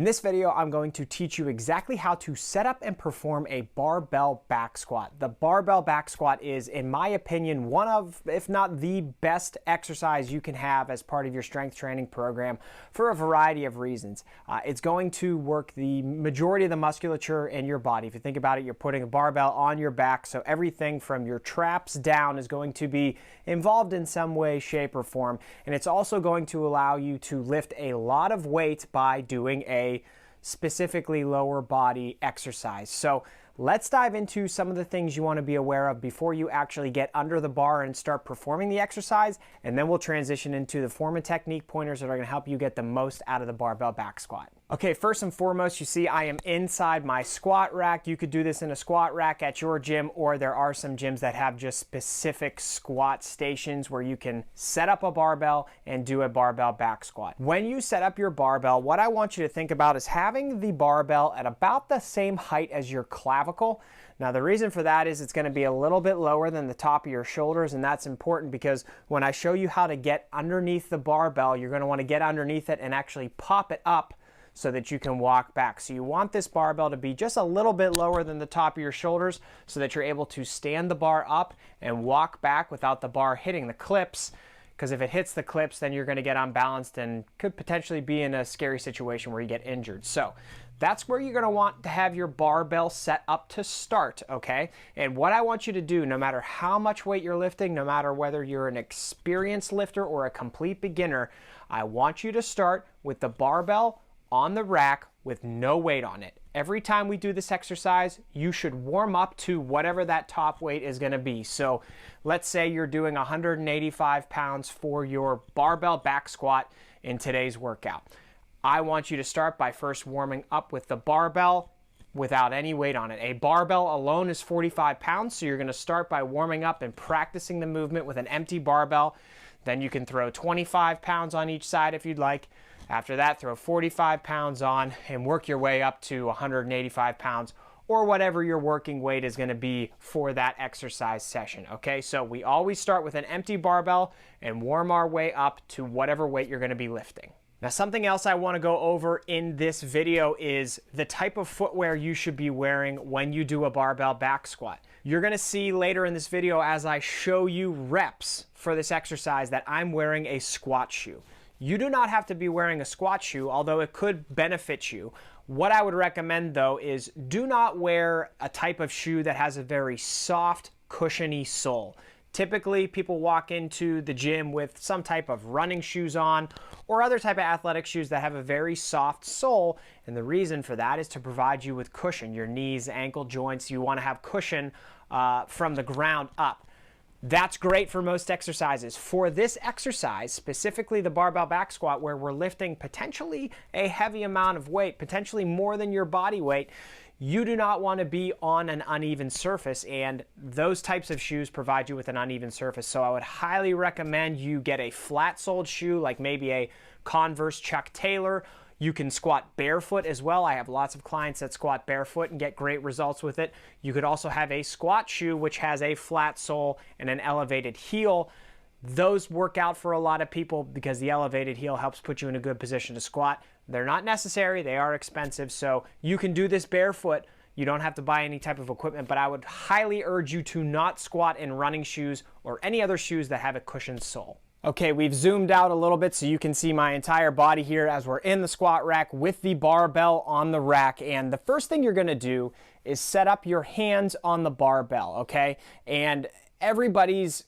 In this video, I'm going to teach you exactly how to set up and perform a barbell back squat. The barbell back squat is, in my opinion, one of, if not the best exercise you can have as part of your strength training program for a variety of reasons. It's going to work the majority of the musculature in your body. If you think about it, you're putting a barbell on your back, so everything from your traps down is going to be involved in some way, shape, or form. And it's also going to allow you to lift a lot of weight by doing a specifically lower body exercise. So let's dive into some of the things you want to be aware of before you actually get under the bar and start performing the exercise, and then we'll transition into the form and technique pointers that are going to help you get the most out of the barbell back squat. Okay, first and foremost, you see I am inside my squat rack. You could do this in a squat rack at your gym, or there are some gyms that have just specific squat stations where you can set up a barbell and do a barbell back squat. When you set up your barbell, what I want you to think about is having the barbell at about the same height as your clavicle. Now, the reason for that is it's going to be a little bit lower than the top of your shoulders, and that's important because when I show you how to get underneath the barbell, you're going to want to get underneath it and actually pop it up so that you can walk back. So you want this barbell to be just a little bit lower than the top of your shoulders so that you're able to stand the bar up and walk back without the bar hitting the clips, because if it hits the clips, then you're going to get unbalanced and could potentially be in a scary situation where you get injured. So that's where you're going to want to have your barbell set up to start, okay? And what I want you to do, no matter how much weight you're lifting, no matter whether you're an experienced lifter or a complete beginner, I want you to start with the barbell on the rack with no weight on it. Every time we do this exercise, you should warm up to whatever that top weight is going to be. So let's say you're doing 185 pounds for your barbell back squat in today's workout. I want you to start by first warming up with the barbell without any weight on it. A barbell alone is 45 pounds, so you're going to start by warming up and practicing the movement with an empty barbell. Then you can throw 25 pounds on each side if you'd like. After that, throw 45 pounds on and work your way up to 185 pounds or whatever your working weight is going to be for that exercise session, okay? So we always start with an empty barbell and warm our way up to whatever weight you're going to be lifting. Now, something else I want to go over in this video is the type of footwear you should be wearing when you do a barbell back squat. You're going to see later in this video as I show you reps for this exercise that I'm wearing a squat shoe. You do not have to be wearing a squat shoe, although it could benefit you. What I would recommend, though, is do not wear a type of shoe that has a very soft, cushiony sole. Typically, people walk into the gym with some type of running shoes on or other type of athletic shoes that have a very soft sole, and the reason for that is to provide you with cushion. Your knees, ankle joints, you want to have cushion from the ground up. That's great for most exercises. For this exercise, specifically the barbell back squat, where we're lifting potentially a heavy amount of weight, potentially more than your body weight, you do not want to be on an uneven surface, and those types of shoes provide you with an uneven surface. So I would highly recommend you get a flat-soled shoe, like maybe a Converse Chuck Taylor. You can squat barefoot as well. I have lots of clients that squat barefoot and get great results with it. You could also have a squat shoe which has a flat sole and an elevated heel. Those work out for a lot of people because the elevated heel helps put you in a good position to squat. They're not necessary, they are expensive, so you can do this barefoot. You don't have to buy any type of equipment, but I would highly urge you to not squat in running shoes or any other shoes that have a cushioned sole. Okay, we've zoomed out a little bit so you can see my entire body here as we're in the squat rack with the barbell on the rack. And the first thing you're going to do is set up your hands on the barbell, okay? And everybody's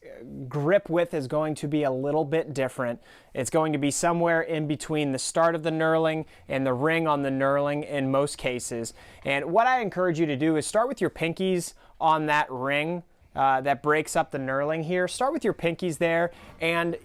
grip width is going to be a little bit different. It's going to be somewhere in between the start of the knurling and the ring on the knurling in most cases. And what I encourage you to do is start with your pinkies on that ring that breaks up the knurling here. Start with your pinkies there and,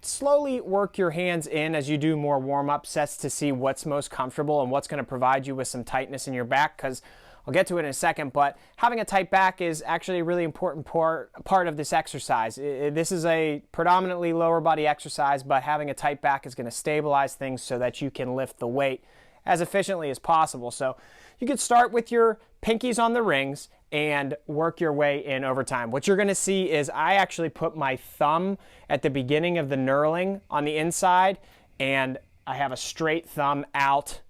slowly work your hands in as you do more warm-up sets to see what's most comfortable and what's going to provide you with some tightness in your back, because I'll get to it in a second, but having a tight back is actually a really important part of this exercise. This is a predominantly lower body exercise, but having a tight back is going to stabilize things so that you can lift the weight as efficiently as possible. So you could start with your pinkies on the rings and work your way in over time. What you're going to see is I actually put my thumb at the beginning of the knurling on the inside, and I have a straight thumb out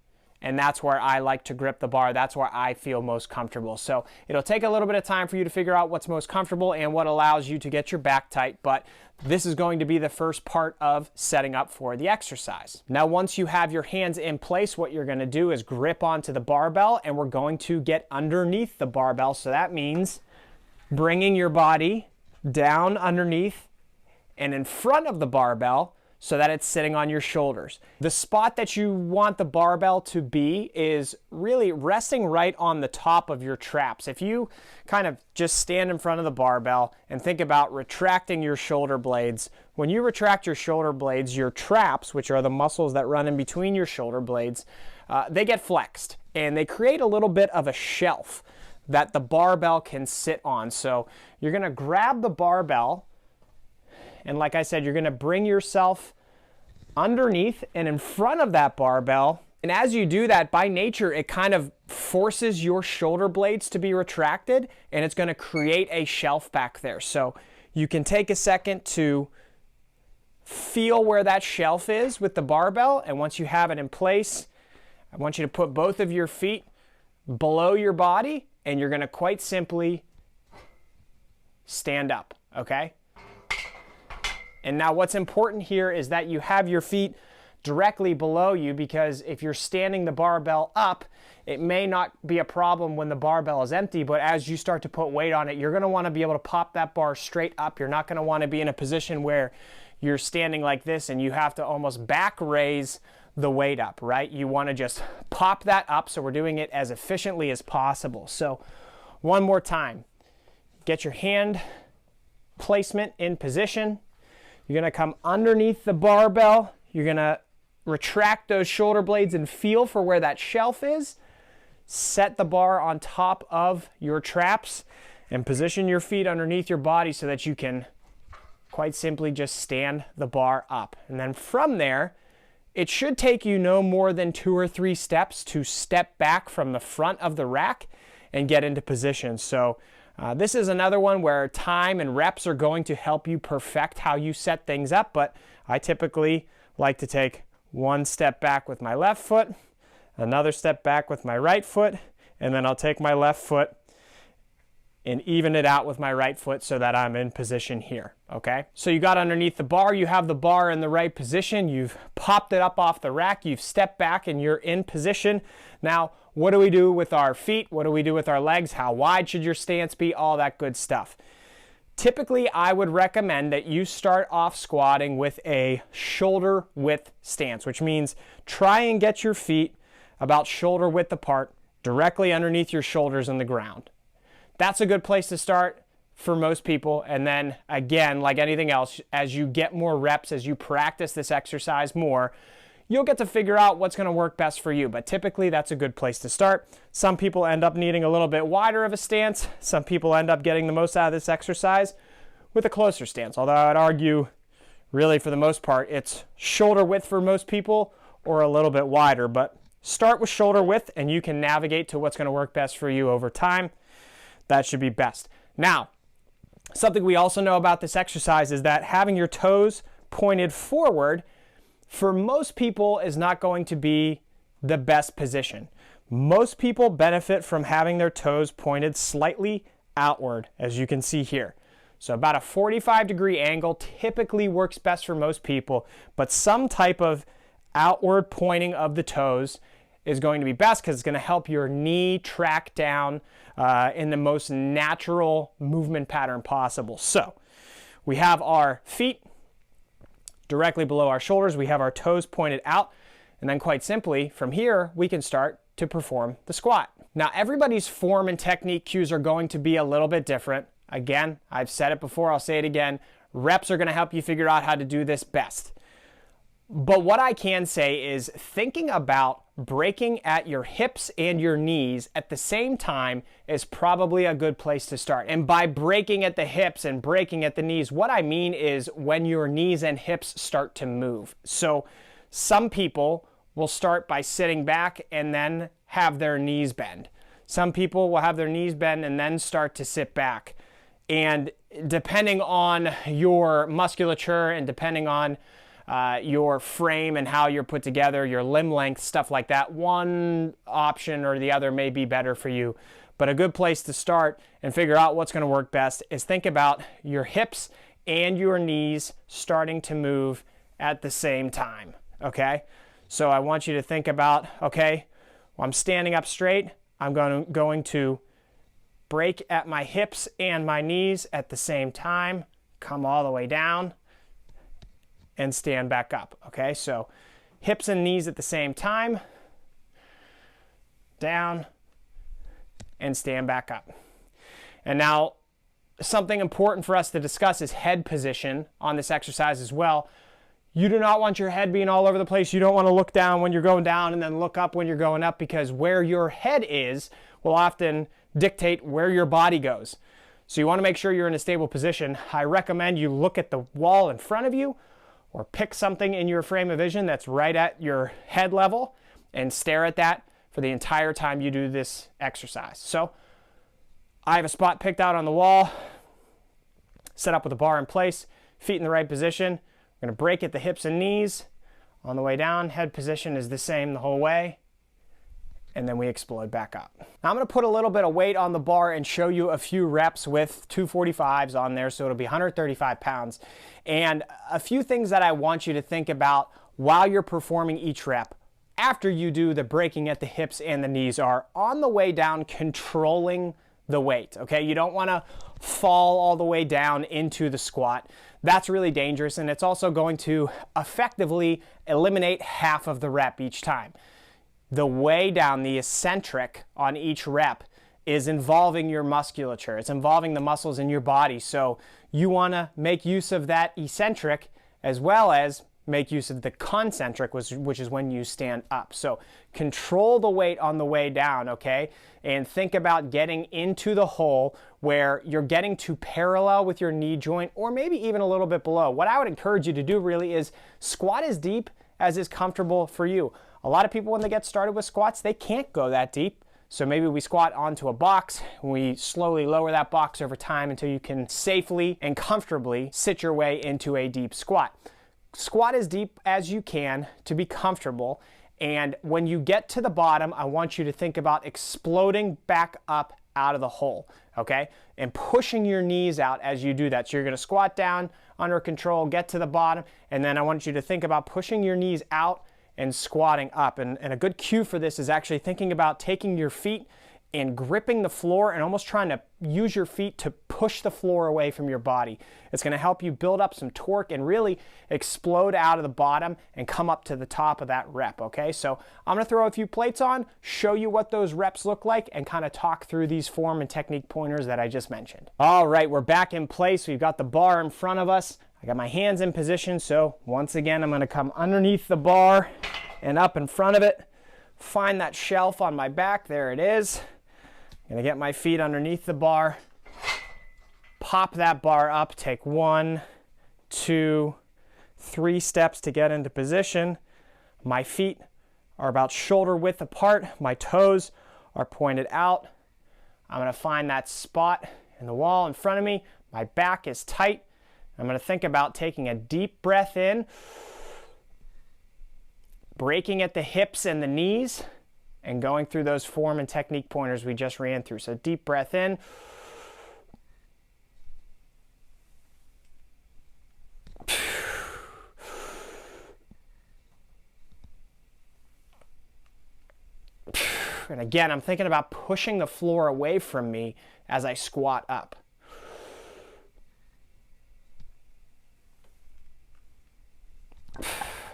And that's where I like to grip the bar. That's where I feel most comfortable. So it'll take a little bit of time for you to figure out what's most comfortable and what allows you to get your back tight, but this is going to be the first part of setting up for the exercise. Now, once you have your hands in place, what you're going to do is grip onto the barbell, and we're going to get underneath the barbell. So that means bringing your body down underneath and in front of the barbell so that it's sitting on your shoulders. The spot that you want the barbell to be is really resting right on the top of your traps. If you kind of just stand in front of the barbell and think about retracting your shoulder blades, when you retract your shoulder blades, your traps, which are the muscles that run in between your shoulder blades, they get flexed and they create a little bit of a shelf that the barbell can sit on. So you're gonna grab the barbell, and like I said, you're gonna bring yourself underneath and in front of that barbell. And as you do that, by nature, it kind of forces your shoulder blades to be retracted, and it's gonna create a shelf back there. So you can take a second to feel where that shelf is with the barbell, and once you have it in place, I want you to put both of your feet below your body, and you're gonna quite simply stand up, okay? And now what's important here is that you have your feet directly below you, because if you're standing the barbell up, it may not be a problem when the barbell is empty, but as you start to put weight on it, you're gonna wanna be able to pop that bar straight up. You're not gonna wanna be in a position where you're standing like this and you have to almost back raise the weight up, right? You wanna just pop that up, so we're doing it as efficiently as possible. So one more time, get your hand placement in position. You're gonna come underneath the barbell. You're gonna retract those shoulder blades and feel for where that shelf is. Set the bar on top of your traps and position your feet underneath your body so that you can quite simply just stand the bar up. And then from there, it should take you no more than 2 or 3 steps to step back from the front of the rack and get into position. So this is another one where time and reps are going to help you perfect how you set things up, but I typically like to take 1 step back with my left foot, another step back with my right foot, and then I'll take my left foot and even it out with my right foot so that I'm in position here, okay? So you got underneath the bar, you have the bar in the right position, you've popped it up off the rack, you've stepped back and you're in position. Now, what do we do with our feet? What do we do with our legs? How wide should your stance be? All that good stuff. Typically, I would recommend that you start off squatting with a shoulder width stance, which means try and get your feet about shoulder width apart, directly underneath your shoulders in the ground. That's a good place to start for most people. And then again, like anything else, as you get more reps, as you practice this exercise more, you'll get to figure out what's going to work best for you. But typically that's a good place to start. Some people end up needing a little bit wider of a stance. Some people end up getting the most out of this exercise with a closer stance. Although I'd argue really for the most part, it's shoulder width for most people or a little bit wider. But start with shoulder width and you can navigate to what's going to work best for you over time. That should be best. Now, something we also know about this exercise is that having your toes pointed forward for most people is not going to be the best position. Most people benefit from having their toes pointed slightly outward, as you can see here. So about a 45-degree angle typically works best for most people, but some type of outward pointing of the toes is going to be best because it's going to help your knee track down in the most natural movement pattern possible. So we have our feet directly below our shoulders, we have our toes pointed out, and then quite simply from here we can start to perform the squat. Now everybody's form and technique cues are going to be a little bit different. Again, I've said it before, I'll say it again, reps are going to help you figure out how to do this best. But what I can say is thinking about breaking at your hips and your knees at the same time is probably a good place to start. And by breaking at the hips and breaking at the knees, what I mean is when your knees and hips start to move. So some people will start by sitting back and then have their knees bend. Some people will have their knees bend and then start to sit back. And depending on your musculature and depending on your frame and how you're put together, your limb length, stuff like that. One option or the other may be better for you. But a good place to start and figure out what's going to work best is think about your hips and your knees starting to move at the same time, okay? So I want you to think about, okay, well, I'm standing up straight. I'm going to break at my hips and my knees at the same time, come all the way down, and stand back up, okay? So hips and knees at the same time, down, and stand back up. And now, something important for us to discuss is head position on this exercise as well. You do not want your head being all over the place. You don't want to look down when you're going down and then look up when you're going up, because where your head is will often dictate where your body goes. So you want to make sure you're in a stable position. I recommend you look at the wall in front of you or pick something in your frame of vision that's right at your head level and stare at that for the entire time you do this exercise. So I have a spot picked out on the wall, set up with a bar in place, feet in the right position. We're going to break at the hips and knees. On the way down, head position is the same the whole way, and then we explode back up. Now I'm going to put a little bit of weight on the bar and show you a few reps with 245s on there, so it'll be 135 pounds. And a few things that I want you to think about while you're performing each rep after you do the breaking at the hips and the knees are, on the way down, controlling the weight, okay? You don't want to fall all the way down into the squat. That's really dangerous, and it's also going to effectively eliminate half of the rep each time. The way down, the eccentric on each rep, is involving your musculature. It's involving the muscles in your body. So you want to make use of that eccentric as well as make use of the concentric, which is when you stand up. So control the weight on the way down, okay? And think about getting into the hole where you're getting to parallel with your knee joint, or maybe even a little bit below. What I would encourage you to do really is squat as deep as is comfortable for you. A lot of people, when they get started with squats, they can't go that deep. So maybe we squat onto a box, and we slowly lower that box over time until you can safely and comfortably sit your way into a deep squat. Squat as deep as you can to be comfortable, and when you get to the bottom, I want you to think about exploding back up out of the hole, okay? And pushing your knees out as you do that. So you're gonna squat down under control, get to the bottom, and then I want you to think about pushing your knees out and squatting up. And a good cue for this is actually thinking about taking your feet and gripping the floor and almost trying to use your feet to push the floor away from your body. It's going to help you build up some torque and really explode out of the bottom and come up to the top of that rep, okay? So I'm going to throw a few plates on, show you what those reps look like, and kind of talk through these form and technique pointers that I just mentioned. All right, we're back in place. We've got the bar in front of us. I got my hands in position, so once again, I'm going to come underneath the bar and up in front of it. Find that shelf on my back. There it is. I'm going to get my feet underneath the bar, pop that bar up, take 1, 2, 3 steps to get into position. My feet are about shoulder width apart. My toes are pointed out. I'm going to find that spot in the wall in front of me. My back is tight. I'm going to think about taking a deep breath in, breaking at the hips and the knees, and going through those form and technique pointers we just ran through. So deep breath in. And again, I'm thinking about pushing the floor away from me as I squat up.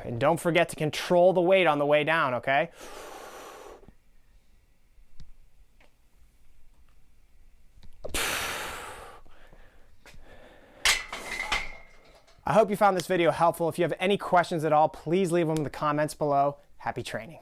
And don't forget to control the weight on the way down, okay? I hope you found this video helpful. If you have any questions at all, please leave them in the comments below. Happy training.